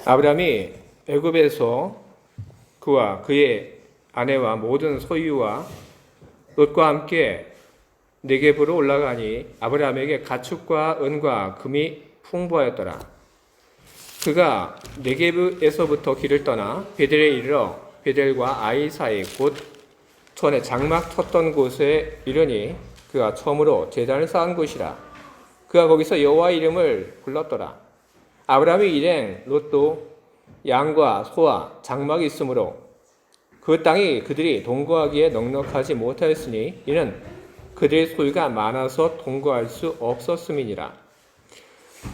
아브라함이 애굽에서 그와 그의 아내와 모든 소유와 롯과 함께 네겝으로 올라가니 아브라함에게 가축과 은과 금이 풍부하였더라. 그가 네겝에서부터 길을 떠나 베델에 이르러 베델과 아이 사이 곧 전에 장막 쳤던 곳에 이르니 그가 처음으로 제단을 쌓은 곳이라. 그가 거기서 여호와 이름을 불렀더라. 아브라함이 일행 롯도 양과 소와 장막이 있으므로 그 땅이 그들이 동거하기에 넉넉하지 못하였으니 이는 그들의 소유가 많아서 동거할 수 없었음이니라.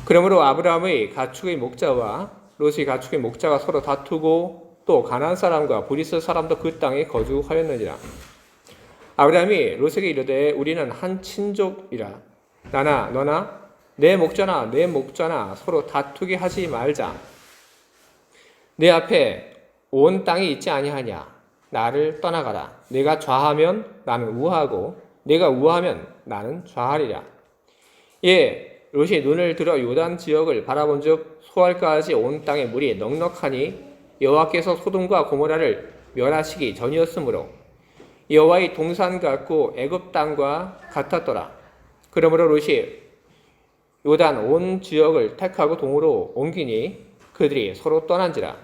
그러므로 아브라함의 가축의 목자와 롯의 가축의 목자가 서로 다투고 또 가나안 사람과 브리스 사람도 그 땅에 거주하였느니라. 아브라함이 롯에게 이르되 우리는 한 친족이라. 나나 너나 내 목자나 내 목자나 서로 다투게 하지 말자. 내 앞에 온 땅이 있지 아니하냐. 나를 떠나가라. 내가 좌하면 나는 우하고 내가 우하면 나는 좌하리라. 예, 롯이 눈을 들어 요단 지역을 바라본즉 소알까지 온 땅의 물이 넉넉하니 여호와께서 소돔과 고모라를 멸하시기 전이었으므로 여호와의 동산 같고 애굽 땅과 같았더라. 그러므로 롯이 요단 온 지역을 택하고 동으로 옮기니 그들이 서로 떠난지라.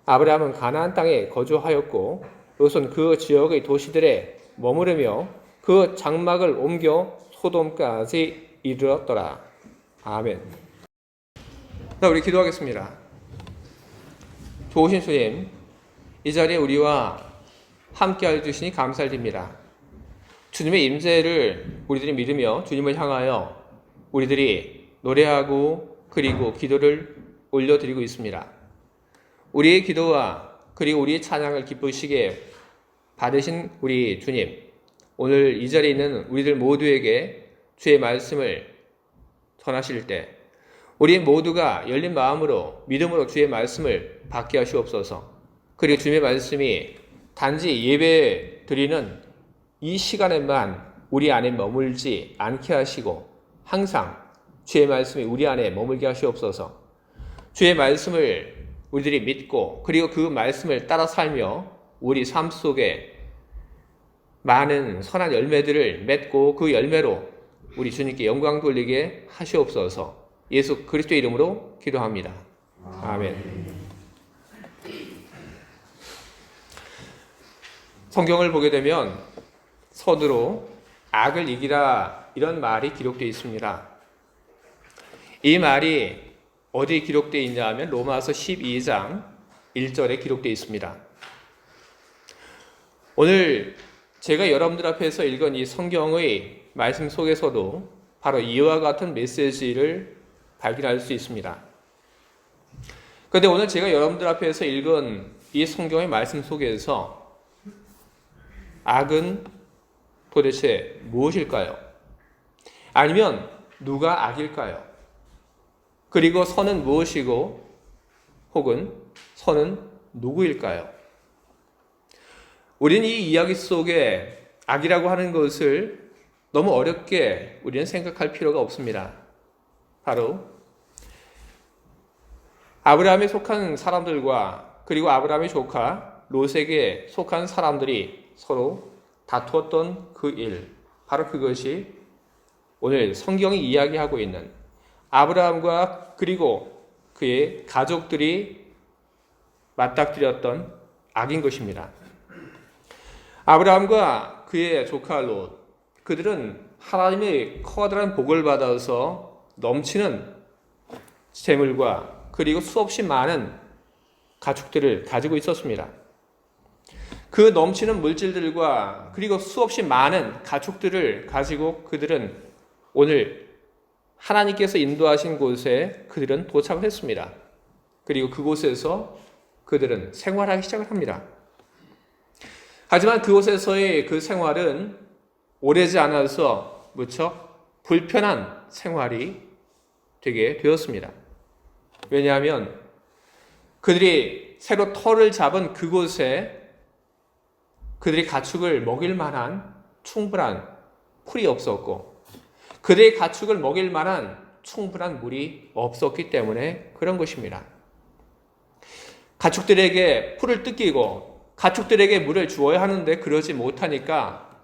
아브라함은 가나안 땅에 거주하였고 롯은 그 지역의 도시들에 머무르며 그 장막을 옮겨 소돔까지 이르렀더라. 아멘. 자, 우리 기도하겠습니다. 좋으신 주님, 이 자리에 우리와 함께하여 주시니 감사드립니다. 주님의 임재를 우리들이 믿으며 주님을 향하여 우리들이 노래하고 그리고 기도를 올려드리고 있습니다. 우리의 기도와 그리고 우리의 찬양을 기쁘시게 받으신 우리 주님, 오늘 이 자리에 있는 우리들 모두에게 주의 말씀을 전하실 때 우리 모두가 열린 마음으로 믿음으로 주의 말씀을 받게 하시옵소서. 그리고 주님의 말씀이 단지 예배 드리는 이 시간에만 우리 안에 머물지 않게 하시고 항상 주의 말씀이 우리 안에 머물게 하시옵소서. 주의 말씀을 우리들이 믿고 그리고 그 말씀을 따라 살며 우리 삶 속에 많은 선한 열매들을 맺고 그 열매로 우리 주님께 영광 돌리게 하시옵소서. 예수 그리스도의 이름으로 기도합니다. 아멘. 성경을 보게 되면 서두로 악을 이기라 이런 말이 기록되어 있습니다. 이 말이 어디에 기록되어 있냐 하면 로마서 12장 1절에 기록되어 있습니다. 오늘 제가 여러분들 앞에서 읽은 이 성경의 말씀 속에서도 바로 이와 같은 메시지를 발견할 수 있습니다. 그런데 오늘 제가 여러분들 앞에서 읽은 이 성경의 말씀 속에서 악은 도대체 무엇일까요? 아니면 누가 악일까요? 그리고 선은 무엇이고 혹은 선은 누구일까요? 우리는 이 이야기 속에 악이라고 하는 것을 너무 어렵게 우리는 생각할 필요가 없습니다. 바로 아브라함에 속한 사람들과 그리고 아브라함의 조카 롯에게 속한 사람들이 서로 다투었던 그 일, 바로 그것이 오늘 성경이 이야기하고 있는 아브라함과 그리고 그의 가족들이 맞닥뜨렸던 악인 것입니다. 아브라함과 그의 조카 롯, 그들은 하나님의 커다란 복을 받아서 넘치는 재물과 그리고 수없이 많은 가축들을 가지고 있었습니다. 그 넘치는 물질들과 그리고 수없이 많은 가축들을 가지고 그들은 오늘 하나님께서 인도하신 곳에 그들은 도착을 했습니다. 그리고 그곳에서 그들은 생활하기 시작을 합니다. 하지만 그곳에서의 그 생활은 오래지 않아서 무척 불편한 생활이 되게 되었습니다. 왜냐하면 그들이 새로 터를 잡은 그곳에 그들이 가축을 먹일 만한 충분한 풀이 없었고 그들의 가축을 먹일 만한 충분한 물이 없었기 때문에 그런 것입니다. 가축들에게 풀을 뜯기고 가축들에게 물을 주어야 하는데 그러지 못하니까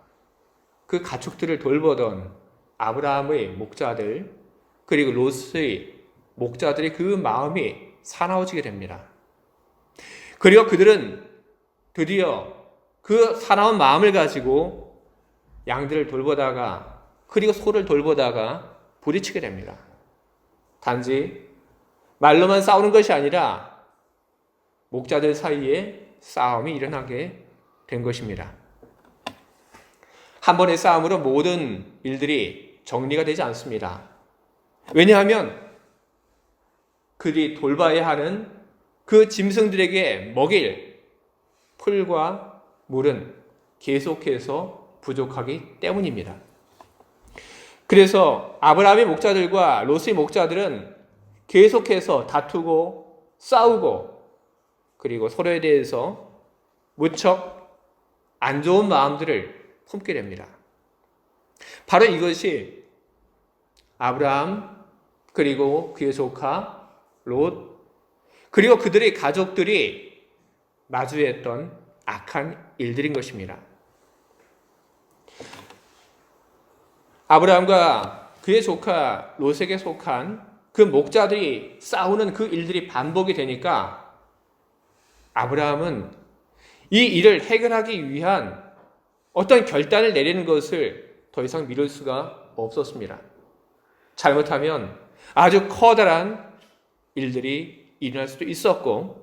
그 가축들을 돌보던 아브라함의 목자들 그리고 롯의 목자들의 그 마음이 사나워지게 됩니다. 그리고 그들은 드디어 그 사나운 마음을 가지고 양들을 돌보다가 그리고 소를 돌보다가 부딪히게 됩니다. 단지 말로만 싸우는 것이 아니라 목자들 사이에 싸움이 일어나게 된 것입니다. 한 번의 싸움으로 모든 일들이 정리가 되지 않습니다. 왜냐하면 그들이 돌봐야 하는 그 짐승들에게 먹일 풀과 물은 계속해서 부족하기 때문입니다. 그래서 아브라함의 목자들과 롯의 목자들은 계속해서 다투고 싸우고 그리고 서로에 대해서 무척 안 좋은 마음들을 품게 됩니다. 바로 이것이 아브라함 그리고 그의 조카 롯 그리고 그들의 가족들이 마주했던 악한 일들인 것입니다. 아브라함과 그의 조카 롯에게 속한 그 목자들이 싸우는 그 일들이 반복이 되니까 아브라함은 이 일을 해결하기 위한 어떤 결단을 내리는 것을 더 이상 미룰 수가 없었습니다. 잘못하면 아주 커다란 일들이 일어날 수도 있었고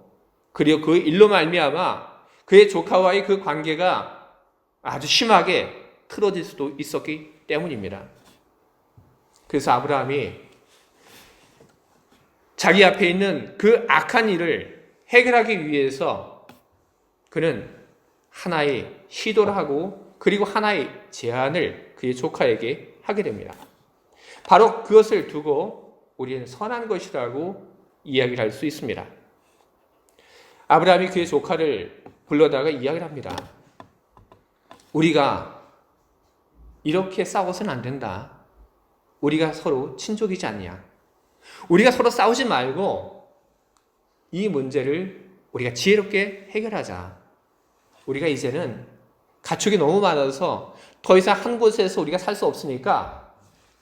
그리고 그 일로 말미암아 그의 조카와의 그 관계가 아주 심하게 틀어질 수도 있었기 때문입니다. 그래서 아브라함이 자기 앞에 있는 그 악한 일을 해결하기 위해서 그는 하나의 시도를 하고 그리고 하나의 제안을 그의 조카에게 하게 됩니다. 바로 그것을 두고 우리는 선한 것이라고 이야기를 할 수 있습니다. 아브라함이 그의 조카를 불러다가 이야기를 합니다. 우리가 이렇게 싸워서는 안 된다. 우리가 서로 친족이지 않냐. 우리가 서로 싸우지 말고 이 문제를 우리가 지혜롭게 해결하자. 우리가 이제는 가축이 너무 많아서 더 이상 한 곳에서 우리가 살 수 없으니까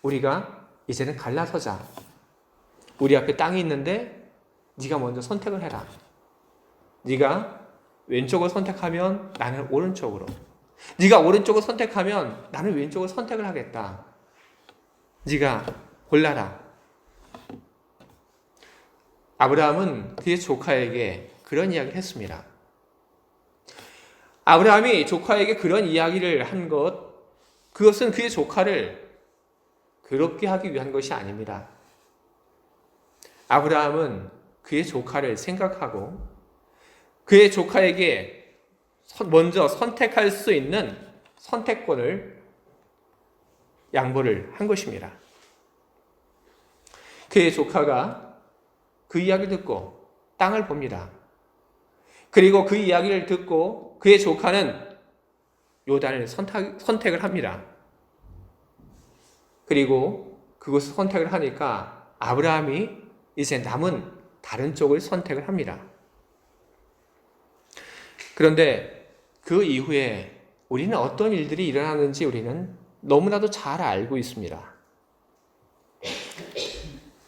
우리가 이제는 갈라서자. 우리 앞에 땅이 있는데 네가 먼저 선택을 해라. 네가 왼쪽을 선택하면 나는 오른쪽으로. 네가 오른쪽을 선택하면 나는 왼쪽을 선택을 하겠다. 네가 골라라. 아브라함은 그의 조카에게 그런 이야기를 했습니다. 아브라함이 조카에게 그런 이야기를 한 것, 그것은 그의 조카를 괴롭게 하기 위한 것이 아닙니다. 아브라함은 그의 조카를 생각하고 그의 조카에게 먼저 선택할 수 있는 선택권을 양보를 한 것입니다. 그의 조카가 그 이야기를 듣고 땅을 봅니다. 그리고 그 이야기를 듣고 그의 조카는 요단을 선택을 합니다. 그리고 그것을 선택을 하니까 아브라함이 이제 남은 다른 쪽을 선택을 합니다. 그런데 그 이후에 우리는 어떤 일들이 일어나는지 우리는 너무나도 잘 알고 있습니다.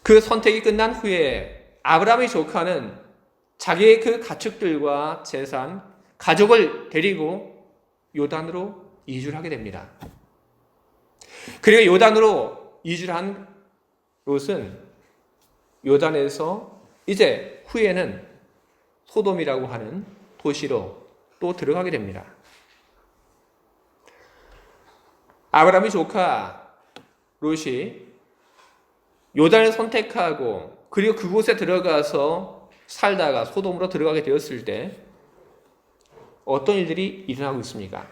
그 선택이 끝난 후에 아브라함의 조카는 자기의 그 가축들과 재산, 가족을 데리고 요단으로 이주를 하게 됩니다. 그리고 요단으로 이주를 한 롯은 요단에서 이제 후에는 소돔이라고 하는 도시로 또 들어가게 됩니다. 아브라함의 조카 롯이 요단을 선택하고 그리고 그곳에 들어가서 살다가 소돔으로 들어가게 되었을 때 어떤 일들이 일어나고 있습니까?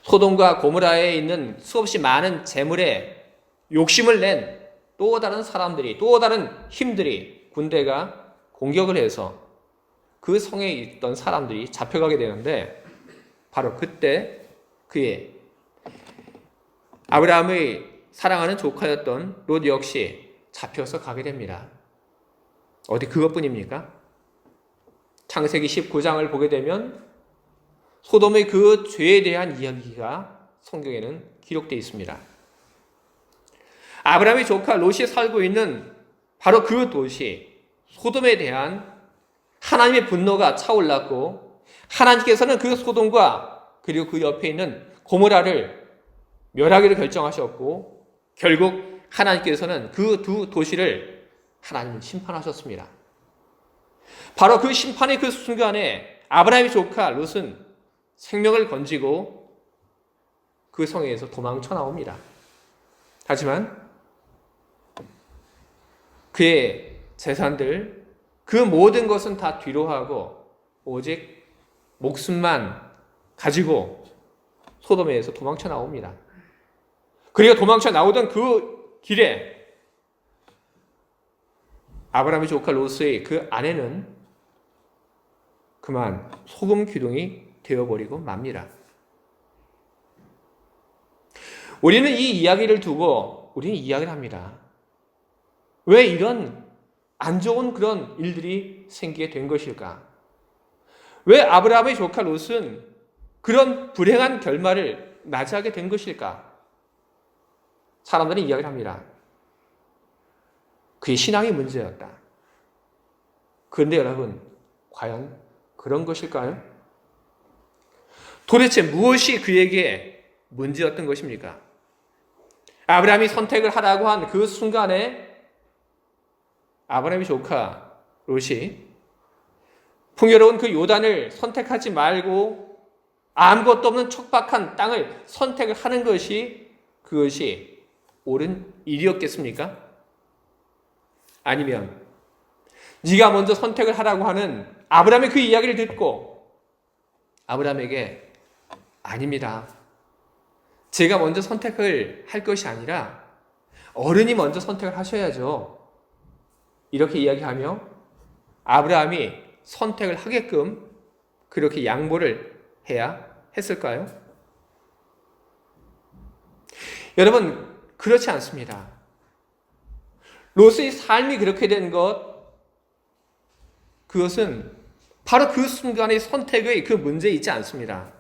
소돔과 고모라에 있는 수없이 많은 재물에 욕심을 낸 또 다른 사람들이, 또 다른 힘들이, 군대가 공격을 해서 그 성에 있던 사람들이 잡혀가게 되는데 바로 그때 그의 아브라함의 사랑하는 조카였던 롯 역시 잡혀서 가게 됩니다. 어디 그것뿐입니까? 창세기 19장을 보게 되면 소돔의 그 죄에 대한 이야기가 성경에는 기록되어 있습니다. 아브라함의 조카 롯이 살고 있는 바로 그 도시 소돔에 대한 하나님의 분노가 차올랐고, 하나님께서는 그 소돔과 그리고 그 옆에 있는 고모라를 멸하기로 결정하셨고, 결국 하나님께서는 그 두 도시를 하나님 심판하셨습니다. 바로 그 심판의 그 순간에 아브라함의 조카 롯은 생명을 건지고 그 성에서 도망쳐 나옵니다. 하지만 그의 재산들, 그 모든 것은 다 뒤로하고 오직 목숨만 가지고 소돔에서 도망쳐 나옵니다. 그리고 도망쳐 나오던 그 길에 아브라함의 조카 롯의 그 아내는 그만 소금 기둥이 되어버리고 맙니다. 우리는 이 이야기를 두고 우리는 이야기를 합니다. 왜 이런 안 좋은 그런 일들이 생기게 된 것일까? 왜 아브라함의 조카 롯은 그런 불행한 결말을 맞이하게 된 것일까? 사람들은 이야기를 합니다. 그의 신앙이 문제였다. 그런데 여러분, 과연 그런 것일까요? 도대체 무엇이 그에게 문제였던 것입니까? 아브라함이 선택을 하라고 한 그 순간에 아브라함의 조카 롯이 풍요로운 그 요단을 선택하지 말고 아무것도 없는 척박한 땅을 선택을 하는 것이 그것이 옳은 일이었겠습니까? 아니면 네가 먼저 선택을 하라고 하는 아브라함의 그 이야기를 듣고 아브라함에게 아닙니다. 제가 먼저 선택을 할 것이 아니라 어른이 먼저 선택을 하셔야죠. 이렇게 이야기하며 아브라함이 선택을 하게끔 그렇게 양보를 해야 했을까요? 여러분, 그렇지 않습니다. 롯의 삶이 그렇게 된 그것은 바로 그 순간의 선택의 그 문제에 있지 않습니다.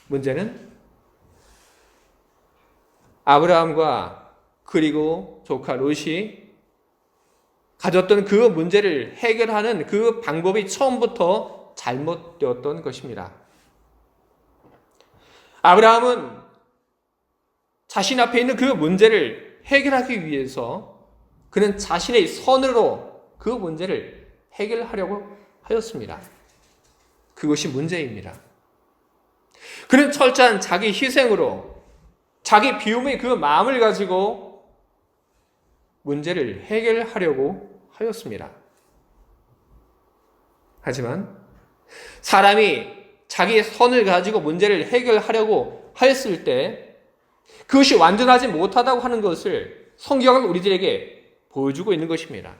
문제는 아브라함과 그리고 조카 롯이 가졌던 그 문제를 해결하는 그 방법이 처음부터 잘못되었던 것입니다. 아브라함은 자신 앞에 있는 그 문제를 해결하기 위해서 그는 자신의 선으로 그 문제를 해결하려고 하였습니다. 그것이 문제입니다. 그는 철저한 자기 희생으로 자기 비움의 그 마음을 가지고 문제를 해결하려고 하였습니다. 하지만 사람이 자기의 선을 가지고 문제를 해결하려고 하였을 때 그것이 완전하지 못하다고 하는 것을 성경은 우리들에게 보여주고 있는 것입니다.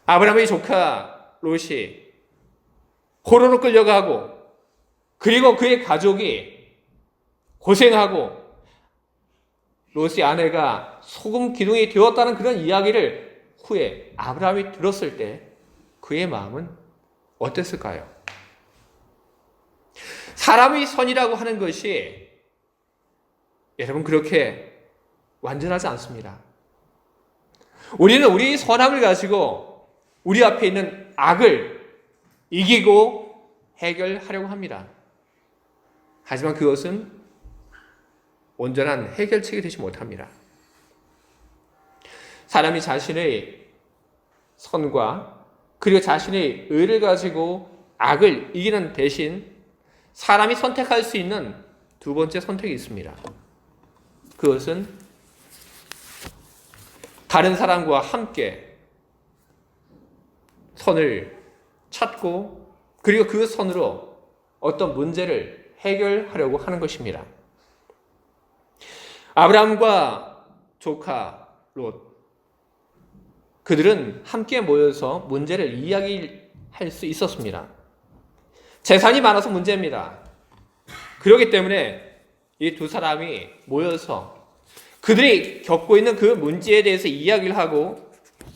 아브라함의 조카 롯이 포로로 끌려가고 그리고 그의 가족이 고생하고 롯의 아내가 소금 기둥이 되었다는 그런 이야기를 후에 아브라함이 들었을 때 그의 마음은 어땠을까요? 사람의 선이라고 하는 것이 여러분 그렇게 완전하지 않습니다. 우리는 우리의 선함을 가지고 우리 앞에 있는 악을 이기고 해결하려고 합니다. 하지만 그것은 온전한 해결책이 되지 못합니다. 사람이 자신의 선과 그리고 자신의 의를 가지고 악을 이기는 대신 사람이 선택할 수 있는 두 번째 선택이 있습니다. 그것은 다른 사람과 함께 선을 찾고 그리고 그 선으로 어떤 문제를 해결하려고 하는 것입니다. 아브라함과 조카 롯, 그들은 함께 모여서 문제를 이야기할 수 있었습니다. 재산이 많아서 문제입니다. 그렇기 때문에 이 두 사람이 모여서 그들이 겪고 있는 그 문제에 대해서 이야기를 하고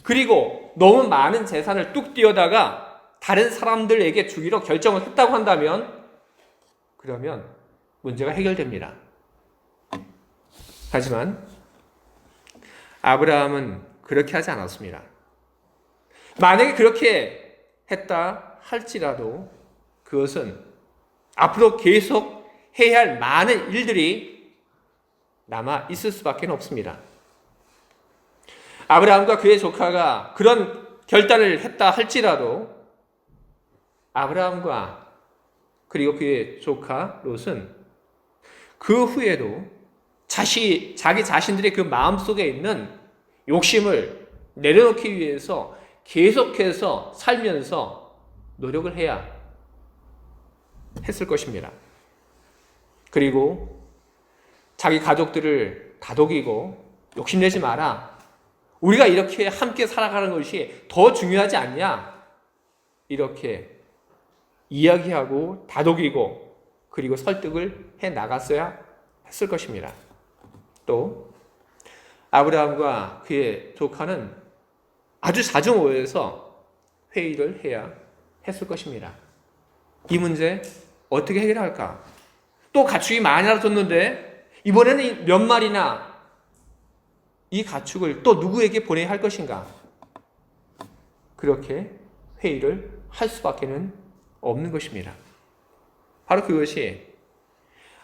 그리고 너무 많은 재산을 뚝 띄어다가 다른 사람들에게 주기로 결정을 했다고 한다면 그러면 문제가 해결됩니다. 하지만 아브라함은 그렇게 하지 않았습니다. 만약에 그렇게 했다 할지라도 그것은 앞으로 계속 해야 할 많은 일들이 남아 있을 수밖에 없습니다. 아브라함과 그의 조카가 그런 결단을 했다 할지라도 아브라함과 그리고 그의 조카 롯은 그 후에도 자기 자신들의 그 마음속에 있는 욕심을 내려놓기 위해서 계속해서 살면서 노력을 해야 했을 것입니다. 그리고 자기 가족들을 다독이고 욕심내지 마라. 우리가 이렇게 함께 살아가는 것이 더 중요하지 않냐? 이렇게 이야기하고 다독이고 그리고 설득을 해 나갔어야 했을 것입니다. 또 아브라함과 그의 조카는 아주 자주 모여서 회의를 해야 했을 것입니다. 이 문제 어떻게 해결할까? 또 가축이 많이 알아줬는데 이번에는 몇 마리나 이 가축을 또 누구에게 보내야 할 것인가? 그렇게 회의를 할 수밖에는 없는 것입니다. 바로 그것이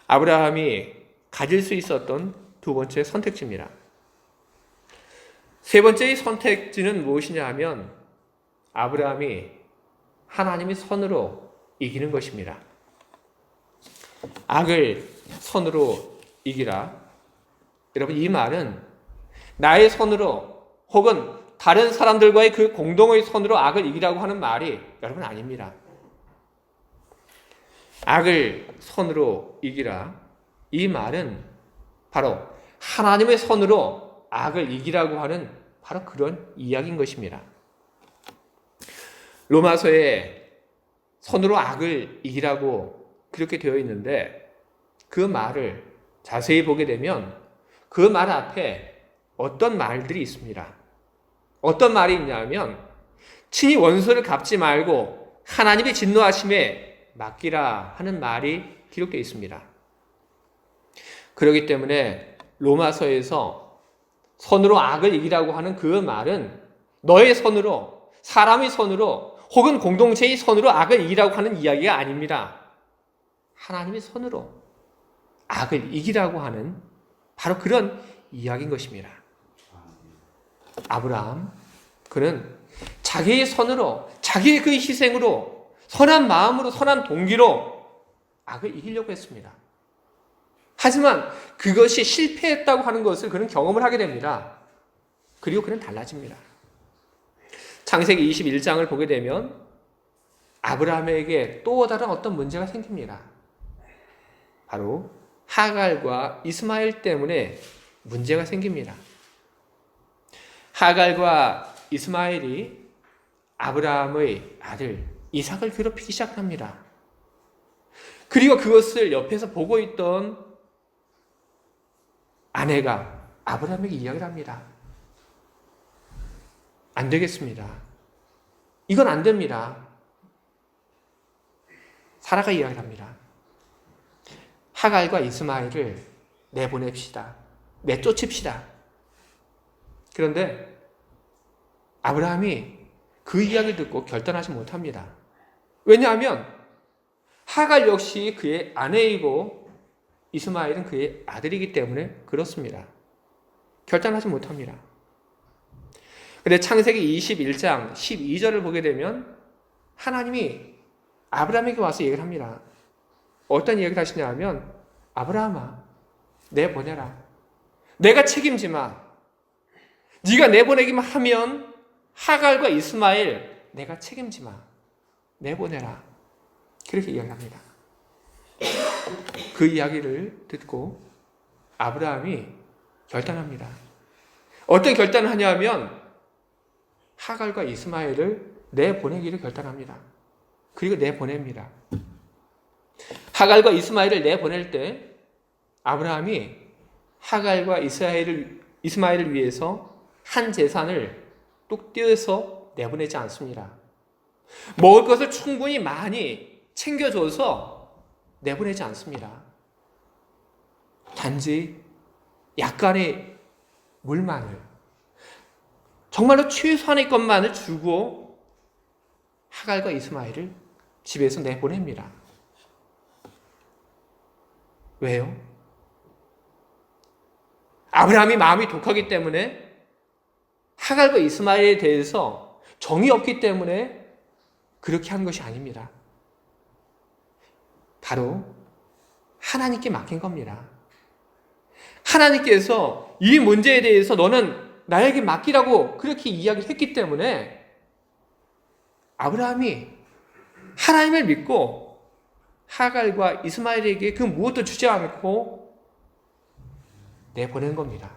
아브라함이 가질 수 있었던 두 번째 선택지입니다. 세 번째의 선택지는 무엇이냐 하면 아브라함이 하나님의 선으로 이기는 것입니다. 악을 선으로 이기라. 여러분, 이 말은 나의 선으로 혹은 다른 사람들과의 그 공동의 선으로 악을 이기라고 하는 말이 여러분 아닙니다. 악을 선으로 이기라. 이 말은 바로 하나님의 선으로 악을 이기라고 하는 바로 그런 이야기인 것입니다. 로마서에 선으로 악을 이기라고 그렇게 되어 있는데 그 말을 자세히 보게 되면 그 말 앞에 어떤 말들이 있습니다. 어떤 말이 있냐면 친히 원수를 갚지 말고 하나님의 진노하심에 맡기라 하는 말이 기록되어 있습니다. 그렇기 때문에 로마서에서 선으로 악을 이기라고 하는 그 말은 너의 선으로, 사람의 선으로 혹은 공동체의 선으로 악을 이기라고 하는 이야기가 아닙니다. 하나님의 선으로 악을 이기라고 하는 바로 그런 이야기인 것입니다. 아브라함, 그는 자기의 선으로, 자기의 그 희생으로, 선한 마음으로, 선한 동기로 악을 이기려고 했습니다. 하지만 그것이 실패했다고 하는 것을 그는 경험을 하게 됩니다. 그리고 그는 달라집니다. 창세기 21장을 보게 되면 아브라함에게 또 다른 어떤 문제가 생깁니다. 바로 하갈과 이스마엘 때문에 문제가 생깁니다. 하갈과 이스마엘이 아브라함의 아들 이삭을 괴롭히기 시작합니다. 그리고 그것을 옆에서 보고 있던 아내가 아브라함에게 이야기를 합니다. 안 되겠습니다. 이건 안 됩니다. 사라가 이야기를 합니다. 하갈과 이스마엘을 내보냅시다. 내쫓읍시다. 그런데 아브라함이 그 이야기를 듣고 결단하지 못합니다. 왜냐하면 하갈 역시 그의 아내이고 이스마엘은 그의 아들이기 때문에 그렇습니다. 결단하지 못합니다. 그런데 창세기 21장 12절을 보게 되면 하나님이 아브라함에게 와서 얘기를 합니다. 어떤 이야기를 하시냐 하면 아브라함아, 내보내라. 내가 책임지마. 네가 내보내기만 하면 하갈과 이스마엘 내가 책임지마. 내보내라. 그렇게 이야기합니다. 그 이야기를 듣고 아브라함이 결단합니다. 어떤 결단을 하냐면 하갈과 이스마엘을 내보내기를 결단합니다. 그리고 내보냅니다. 하갈과 이스마엘을 내보낼 때 아브라함이 하갈과 이스마엘을 위해서 한 재산을 뚝 떼어서 내보내지 않습니다. 먹을 것을 충분히 많이 챙겨줘서 내보내지 않습니다. 단지 약간의 물만을, 정말로 최소한의 것만을 주고 하갈과 이스마엘을 집에서 내보냅니다. 왜요? 아브라함이 마음이 독하기 때문에, 하갈과 이스마엘에 대해서 정이 없기 때문에 그렇게 한 것이 아닙니다. 바로 하나님께 맡긴 겁니다. 하나님께서 이 문제에 대해서 너는 나에게 맡기라고 그렇게 이야기를 했기 때문에 아브라함이 하나님을 믿고 하갈과 이스마엘에게 그 무엇도 주지 않고 내보낸 겁니다.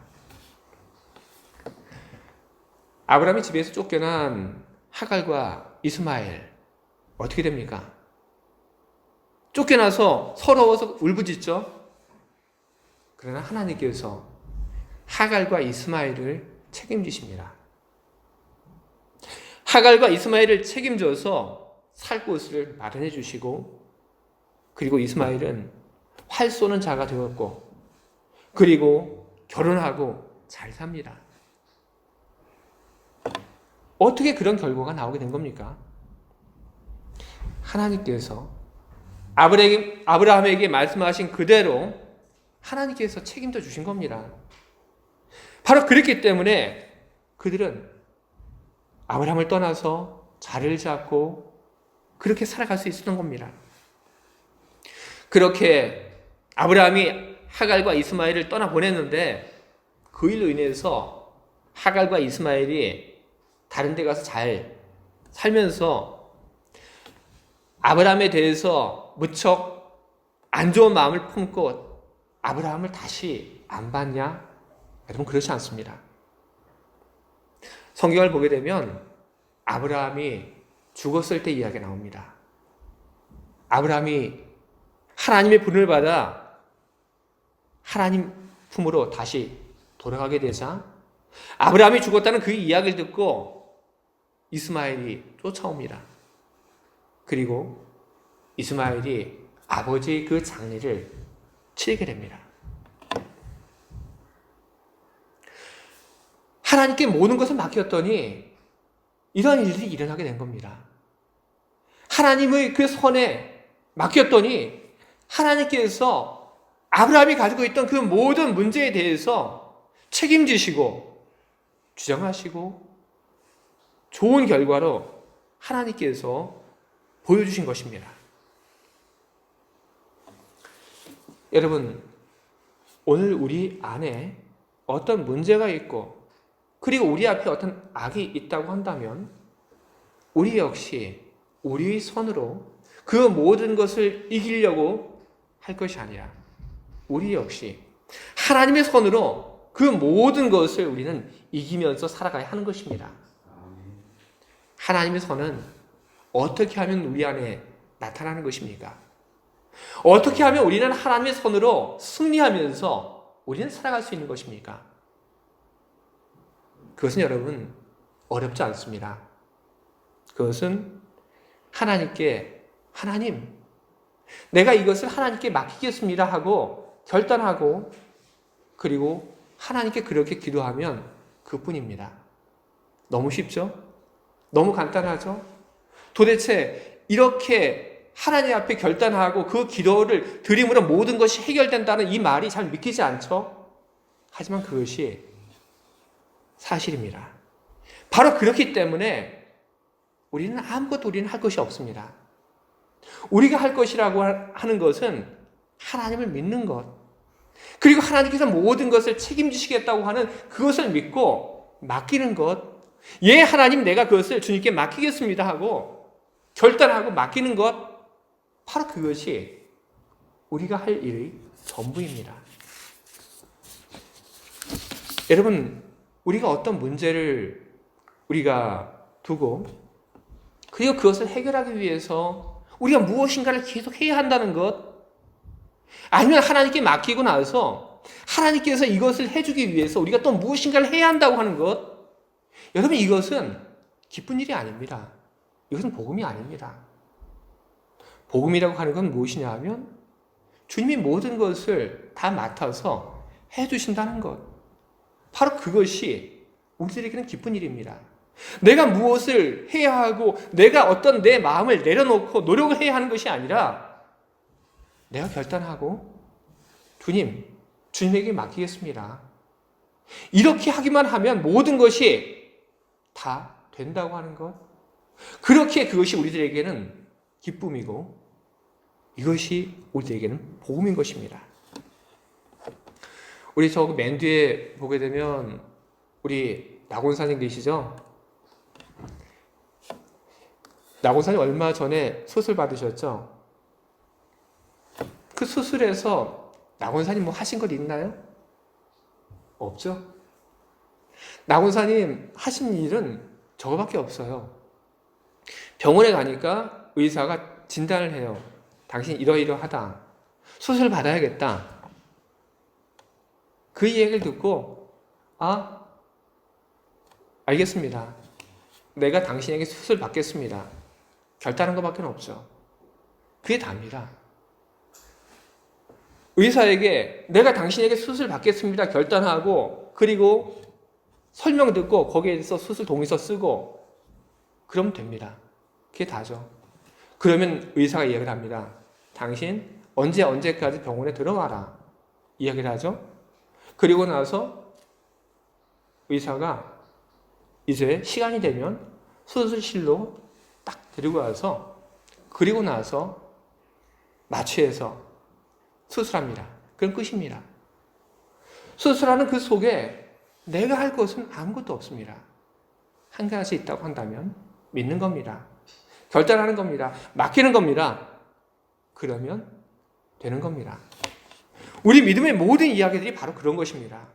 아브라함이 집에서 쫓겨난 하갈과 이스마엘 어떻게 됩니까? 쫓겨나서 서러워서 울부짖죠. 그러나 하나님께서 하갈과 이스마엘을 책임지십니다. 하갈과 이스마엘을 책임져서 살 곳을 마련해 주시고, 그리고 이스마엘은 활 쏘는 자가 되었고, 그리고 결혼하고 잘 삽니다. 어떻게 그런 결과가 나오게 된 겁니까? 하나님께서 아브라함에게 말씀하신 그대로 하나님께서 책임져 주신 겁니다. 바로 그렇기 때문에 그들은 아브라함을 떠나서 자리를 잡고 그렇게 살아갈 수 있었던 겁니다. 그렇게 아브라함이 하갈과 이스마엘을 떠나보냈는데, 그 일로 인해서 하갈과 이스마엘이 다른 데 가서 잘 살면서 아브라함에 대해서 무척 안 좋은 마음을 품고 아브라함을 다시 안 봤냐? 여러분, 그렇지 않습니다. 성경을 보게 되면 아브라함이 죽었을 때 이야기가 나옵니다. 아브라함이 하나님의 분을 받아 하나님 품으로 다시 돌아가게 되자 아브라함이 죽었다는 그 이야기를 듣고 이스마엘이 쫓아옵니다. 그리고 이스마엘이 아버지의 그 장례를 치르게 됩니다. 하나님께 모든 것을 맡겼더니 이러한 일들이 일어나게 된 겁니다. 하나님의 그 손에 맡겼더니 하나님께서 아브라함이 가지고 있던 그 모든 문제에 대해서 책임지시고 주장하시고 좋은 결과로 하나님께서 보여주신 것입니다. 여러분, 오늘 우리 안에 어떤 문제가 있고 그리고 우리 앞에 어떤 악이 있다고 한다면 우리 역시 우리의 손으로 그 모든 것을 이기려고 할 것이 아니라 우리 역시 하나님의 손으로 그 모든 것을 우리는 이기면서 살아가야 하는 것입니다. 하나님의 손은 어떻게 하면 우리 안에 나타나는 것입니까? 어떻게 하면 우리는 하나님의 손으로 승리하면서 우리는 살아갈 수 있는 것입니까? 그것은 여러분 어렵지 않습니다. 그것은 하나님께 하나님, 내가 이것을 하나님께 맡기겠습니다 하고 결단하고 그리고 하나님께 그렇게 기도하면 그뿐입니다. 너무 쉽죠? 너무 간단하죠? 도대체 이렇게 하나님 앞에 결단하고 그 기도를 드림으로 모든 것이 해결된다는 이 말이 잘 믿기지 않죠? 하지만 그것이 사실입니다. 바로 그렇기 때문에 우리는 아무것도 할 것이 없습니다. 우리가 할 것이라고 하는 것은 하나님을 믿는 것, 그리고 하나님께서 모든 것을 책임지시겠다고 하는 그것을 믿고 맡기는 것, 예, 하나님 내가 그것을 주님께 맡기겠습니다 하고 결단하고 맡기는 것, 바로 그것이 우리가 할 일의 전부입니다. 여러분, 우리가 어떤 문제를 우리가 두고 그리고 그것을 해결하기 위해서 우리가 무엇인가를 계속 해야 한다는 것, 아니면 하나님께 맡기고 나서 하나님께서 이것을 해주기 위해서 우리가 또 무엇인가를 해야 한다고 하는 것, 여러분, 이것은 기쁜 일이 아닙니다. 이것은 복음이 아닙니다. 복음이라고 하는 건 무엇이냐 하면 주님이 모든 것을 다 맡아서 해주신다는 것. 바로 그것이 우리들에게는 기쁜 일입니다. 내가 무엇을 해야 하고 내가 어떤 내 마음을 내려놓고 노력을 해야 하는 것이 아니라 내가 결단하고 주님에게 맡기겠습니다. 이렇게 하기만 하면 모든 것이 다 된다고 하는 것. 그렇게 그것이 우리들에게는 기쁨이고 이것이 우리들에게는 복음인 것입니다. 우리 저 맨 뒤에 보게 되면 우리 나곤사님 계시죠? 나곤사님 얼마 전에 수술 받으셨죠? 그 수술에서 나곤사님 뭐 하신 것 있나요? 없죠? 나곤사님 하신 일은 저거밖에 없어요. 병원에 가니까 의사가 진단을 해요. 당신 이러이러하다. 수술 받아야겠다. 그 얘기를 듣고 알겠습니다. 내가 당신에게 수술 받겠습니다. 결단한 것밖에 없죠. 그게 답니다. 의사에게 내가 당신에게 수술 받겠습니다. 결단하고 그리고 설명 듣고 거기에서 수술 동의서 쓰고 그러면 됩니다. 그게 다죠. 그러면 의사가 이야기를 합니다. 당신 언제까지 병원에 들어와라. 이야기를 하죠. 그리고 나서 의사가 이제 시간이 되면 수술실로 딱 데리고 와서 그리고 나서 마취해서 수술합니다. 그럼 끝입니다. 수술하는 그 속에 내가 할 것은 아무것도 없습니다. 한 가지 있다고 한다면 믿는 겁니다. 결단하는 겁니다. 맡기는 겁니다. 그러면 되는 겁니다. 우리 믿음의 모든 이야기들이 바로 그런 것입니다.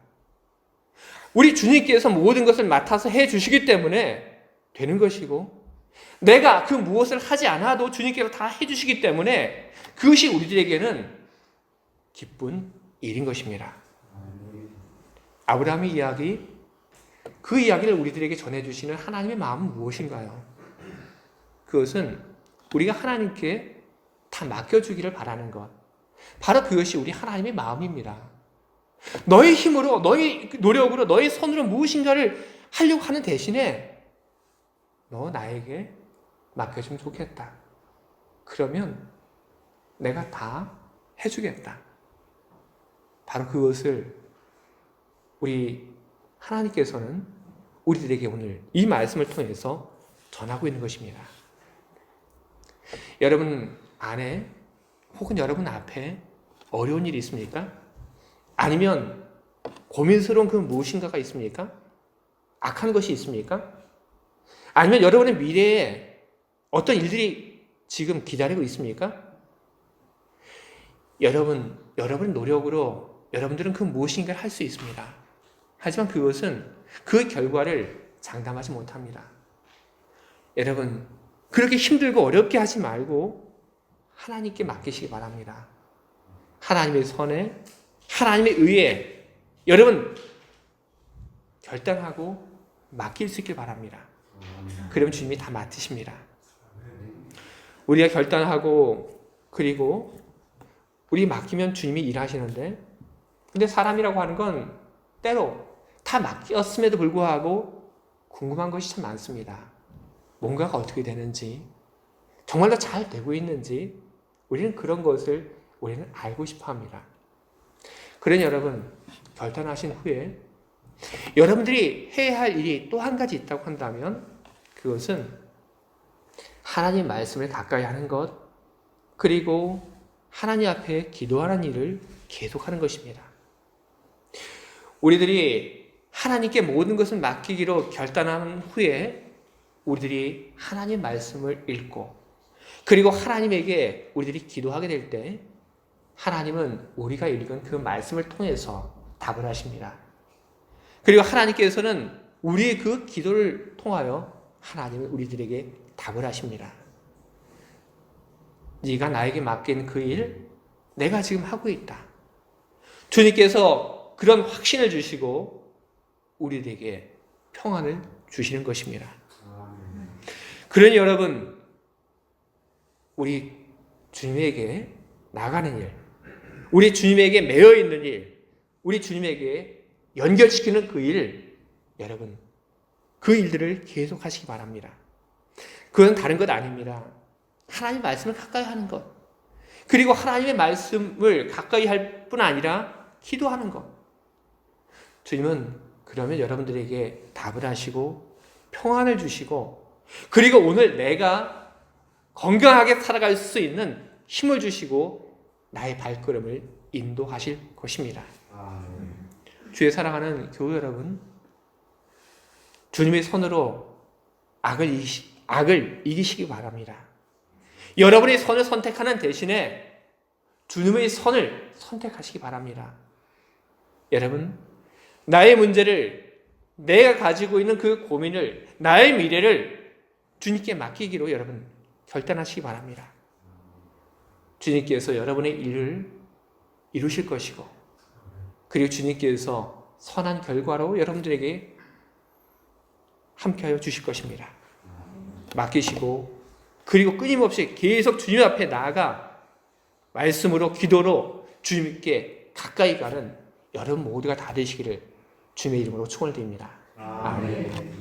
우리 주님께서 모든 것을 맡아서 해주시기 때문에 되는 것이고 내가 그 무엇을 하지 않아도 주님께서 다 해주시기 때문에 그것이 우리들에게는 기쁜 일인 것입니다. 아브라함의 이야기, 그 이야기를 우리들에게 전해주시는 하나님의 마음은 무엇인가요? 그것은 우리가 하나님께 다 맡겨주기를 바라는 것. 바로 그것이 우리 하나님의 마음입니다. 너의 힘으로, 너의 노력으로, 너의 손으로 무엇인가를 하려고 하는 대신에 너 나에게 맡겨주면 좋겠다. 그러면 내가 다 해주겠다. 바로 그것을 우리 하나님께서는 우리들에게 오늘 이 말씀을 통해서 전하고 있는 것입니다. 여러분 안에 혹은 여러분 앞에 어려운 일이 있습니까? 아니면 고민스러운 그 무엇인가가 있습니까? 악한 것이 있습니까? 아니면 여러분의 미래에 어떤 일들이 지금 기다리고 있습니까? 여러분의 노력으로 여러분들은 그 무엇인가를 할 수 있습니다. 하지만 그것은 그 결과를 장담하지 못합니다. 여러분, 그렇게 힘들고 어렵게 하지 말고 하나님께 맡기시기 바랍니다. 하나님의 선에, 하나님의 의에 여러분 결단하고 맡길 수 있길 바랍니다. 그러면 주님이 다 맡으십니다. 우리가 결단하고 그리고 우리 맡기면 주님이 일하시는데 근데 사람이라고 하는 건 때로 다 맡겼음에도 불구하고 궁금한 것이 참 많습니다. 뭔가가 어떻게 되는지 정말로 잘 되고 있는지 우리는 그런 것을 우리는 알고 싶어 합니다. 그러니 여러분 결단하신 후에 여러분들이 해야 할 일이 또 한 가지 있다고 한다면 그것은 하나님 말씀을 가까이 하는 것 그리고 하나님 앞에 기도하는 일을 계속하는 것입니다. 우리들이 하나님께 모든 것을 맡기기로 결단한 후에 우리들이 하나님 말씀을 읽고 그리고 하나님에게 우리들이 기도하게 될 때 하나님은 우리가 읽은 그 말씀을 통해서 답을 하십니다. 그리고 하나님께서는 우리의 그 기도를 통하여 하나님은 우리들에게 답을 하십니다. 네가 나에게 맡긴 그 일 내가 지금 하고 있다. 주님께서 그런 확신을 주시고 우리에게 평안을 주시는 것입니다. 그러니 여러분, 우리 주님에게 나가는 일, 우리 주님에게 매여 있는 일, 우리 주님에게 연결시키는 그 일, 여러분, 그 일들을 계속 하시기 바랍니다. 그건 다른 것 아닙니다. 하나님의 말씀을 가까이 하는 것, 그리고 하나님의 말씀을 가까이 할 뿐 아니라 기도하는 것. 주님은 그러면 여러분들에게 답을 하시고 평안을 주시고, 그리고 오늘 내가 건강하게 살아갈 수 있는 힘을 주시고 나의 발걸음을 인도하실 것입니다. 주의 사랑하는 교회 여러분, 주님의 손으로 악을 이기시기 바랍니다. 여러분이 선을 선택하는 대신에 주님의 선을 선택하시기 바랍니다. 여러분, 나의 문제를, 내가 가지고 있는 그 고민을, 나의 미래를 주님께 맡기기로 여러분 결단하시기 바랍니다. 주님께서 여러분의 일을 이루실 것이고, 그리고 주님께서 선한 결과로 여러분들에게 함께하여 주실 것입니다. 맡기시고, 그리고 끊임없이 계속 주님 앞에 나아가 말씀으로, 기도로 주님께 가까이 가는 여러분 모두가 다 되시기를 주님의 이름으로 축원을 드립니다. 아멘.